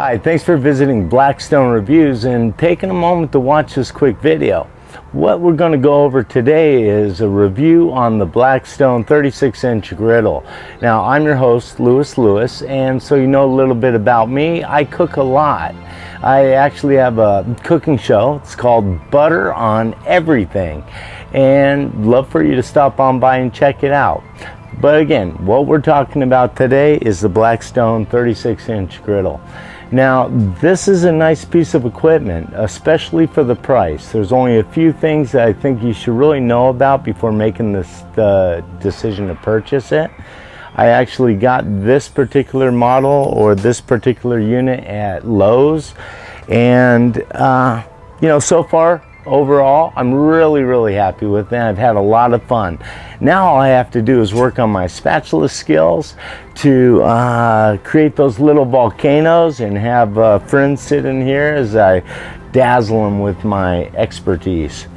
Hi, thanks for visiting Blackstone Reviews and taking a moment to watch this quick video. What we're going to go over today is a review on the Blackstone 36-inch griddle. Now, I'm your host, Lewis, and so you know a little bit about me. I cook a lot. I actually have a cooking show. It's called Butter on Everything, and love for you to stop on by and check it out. But again, what we're talking about today is the Blackstone 36-inch griddle. Now, this is a nice piece of equipment, especially for the price. There's only a few things that I think you should really know about before making the decision to purchase it. I actually got this particular model or this particular unit at Lowe's, and you know, so far overall I'm really happy with it. I've had a lot of fun. Now all I have to do is work on my spatula skills to create those little volcanoes and have friends sit in here as I dazzle them with my expertise.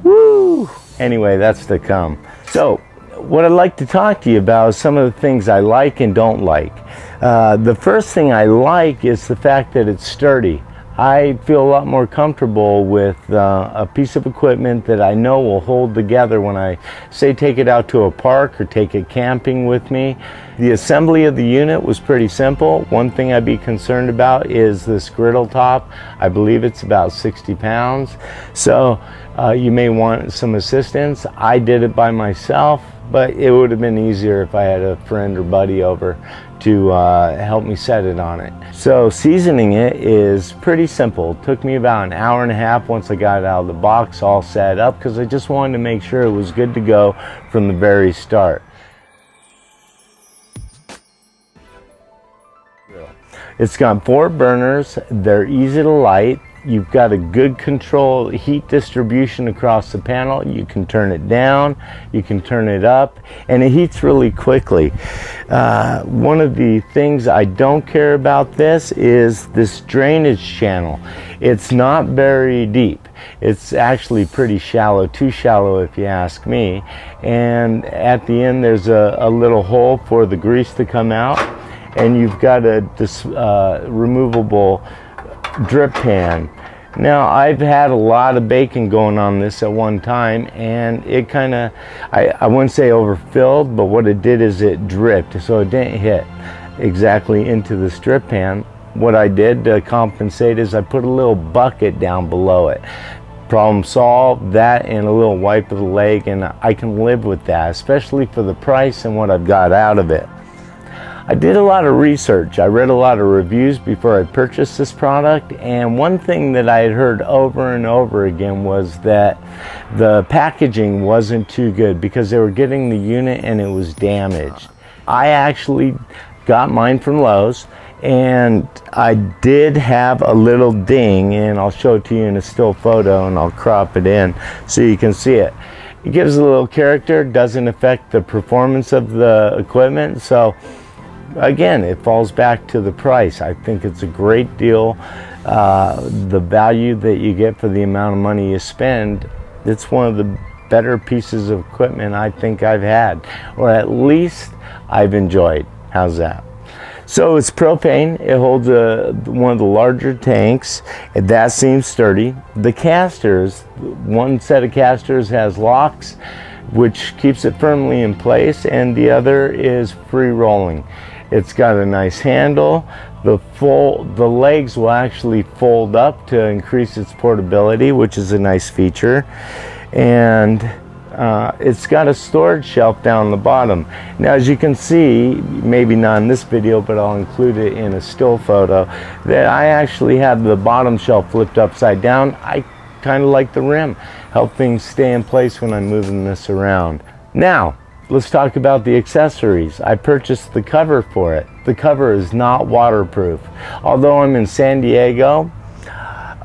Woo! Anyway, that's to come. So what I'd like to talk to you about is some of the things I like and don't like. The first thing I like is the fact that it's sturdy. I feel a lot more comfortable with a piece of equipment that I know will hold together when I say take it out to a park or take it camping with me. The assembly of the unit was pretty simple. One thing I'd be concerned about is this griddle top. I believe it's about 60 pounds. So you may want some assistance. I did it by myself, but it would have been easier if I had a friend or buddy over to help me set it on it. So seasoning it is pretty simple. It took me about an hour and a half once I got it out of the box all set up, because I just wanted to make sure it was good to go from the very start. It's got 4 burners. They're easy to light. You've got a good control heat distribution across the panel. You can turn it down, you can turn it up, and it heats really quickly. One of the things I don't care about this is this drainage channel. It's not very deep. It's actually pretty shallow, too shallow if you ask me. And at the end there's a little hole for the grease to come out, and you've got a removable drip pan. Now, I've had a lot of bacon going on this at one time, and it kind of, I wouldn't say overfilled, but what it did is it dripped, so it didn't hit exactly into the strip pan. What I did to compensate is I put a little bucket down below it. Problem solved. That and a little wipe of the leg, and I can live with that, especially for the price and what I've got out of it. I did a lot of research. I read a lot of reviews before I purchased this product, and one thing that I had heard over and over again was that the packaging wasn't too good because they were getting the unit and it was damaged. I actually got mine from Lowe's, and I did have a little ding, and I'll show it to you in a still photo, and I'll crop it in so you can see it. It gives a little character, doesn't affect the performance of the equipment, so again, it falls back to the price. I think it's a great deal. The value that you get for the amount of money you spend, it's one of the better pieces of equipment I think I've had, or at least I've enjoyed. How's that? So it's propane. It holds one of the larger tanks. That seems sturdy. The casters, one set of casters has locks, which keeps it firmly in place, and the other is free rolling. It's got a nice handle. The legs will actually fold up to increase its portability, which is a nice feature. And it's got a storage shelf down the bottom. Now, as you can see, maybe not in this video, but I'll include it in a still photo, that I actually have the bottom shelf flipped upside down. I kind of like the rim. Help things stay in place when I'm moving this around. Now, let's talk about the accessories. I purchased the cover for it. The cover is not waterproof. Although I'm in San Diego,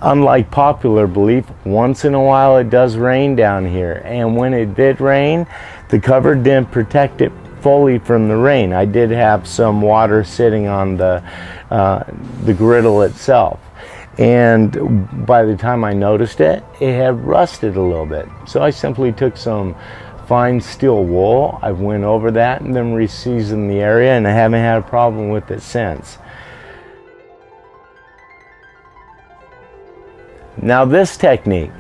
unlike popular belief, once in a while it does rain down here. And when it did rain, the cover didn't protect it fully from the rain. I did have some water sitting on the griddle itself. And by the time I noticed it, it had rusted a little bit. So I simply took some fine steel wool. I went over that and then re-seasoned the area, and I haven't had a problem with it since. Now this technique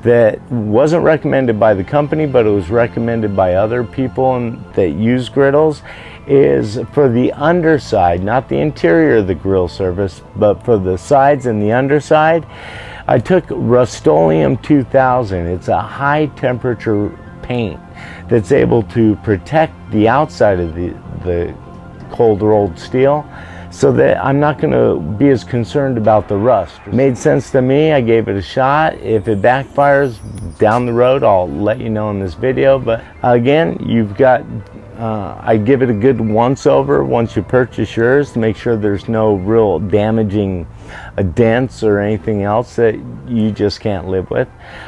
that wasn't recommended by the company, but it was recommended by other people that use griddles, is for the underside, not the interior of the grill surface, but for the sides and the underside. I took Rust-Oleum 2000. It's a high temperature paint that's able to protect the outside of the cold rolled steel, so that I'm not going to be as concerned about the rust. It made sense to me. I gave it a shot. If it backfires down the road, I'll let you know in this video. But again, you've got, I give it a good once over once you purchase yours to make sure there's no real damaging dents or anything else that you just can't live with.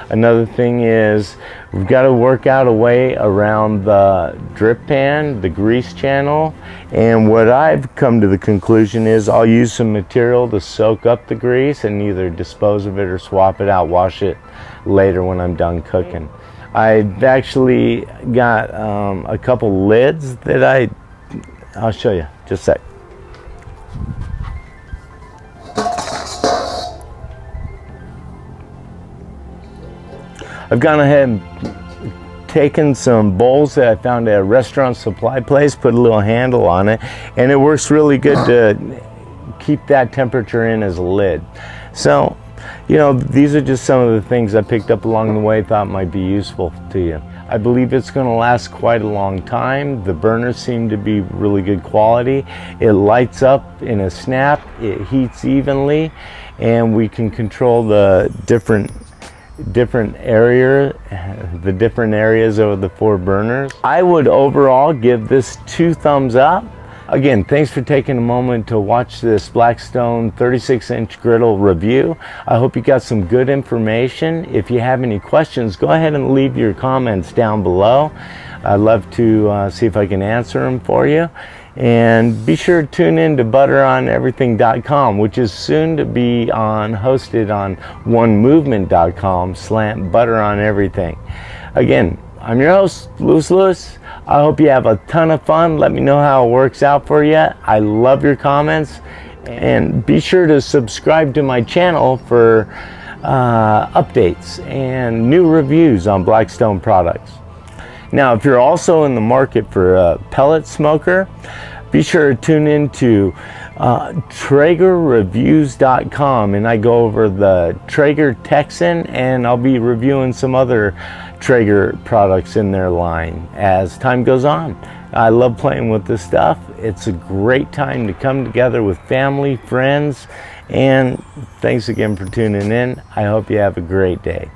Another thing is we've got to work out a way around the drip pan, the grease channel, and what I've come to the conclusion is I'll use some material to soak up the grease and either dispose of it or swap it out, wash it later when I'm done cooking. I've actually got a couple lids that I'll show you just a sec. I've gone ahead and taken some bowls that I found at a restaurant supply place, put a little handle on it, and it works really good to keep that temperature in as a lid. So, you know, these are just some of the things I picked up along the way, thought might be useful to you. I believe it's going to last quite a long time. The burners seem to be really good quality. It lights up in a snap, it heats evenly, and we can control the different areas of the 4 burners. I would overall give this 2 thumbs up. Again, thanks for taking a moment to watch this Blackstone 36-inch griddle review. I hope you got some good information. If you have any questions, go ahead and leave your comments down below. I'd love to see if I can answer them for you. And be sure to tune in to butteroneverything.com, which is soon to be hosted on onemovement.com/butteroneverything. Again, I'm your host, Lewis. I hope you have a ton of fun. Let me know how it works out for you. I love your comments. And be sure to subscribe to my channel for updates and new reviews on Blackstone products. Now, if you're also in the market for a pellet smoker, be sure to tune in to TraegerReviews.com, and I go over the Traeger Texan, and I'll be reviewing some other Traeger products in their line as time goes on. I love playing with this stuff. It's a great time to come together with family, friends, and thanks again for tuning in. I hope you have a great day.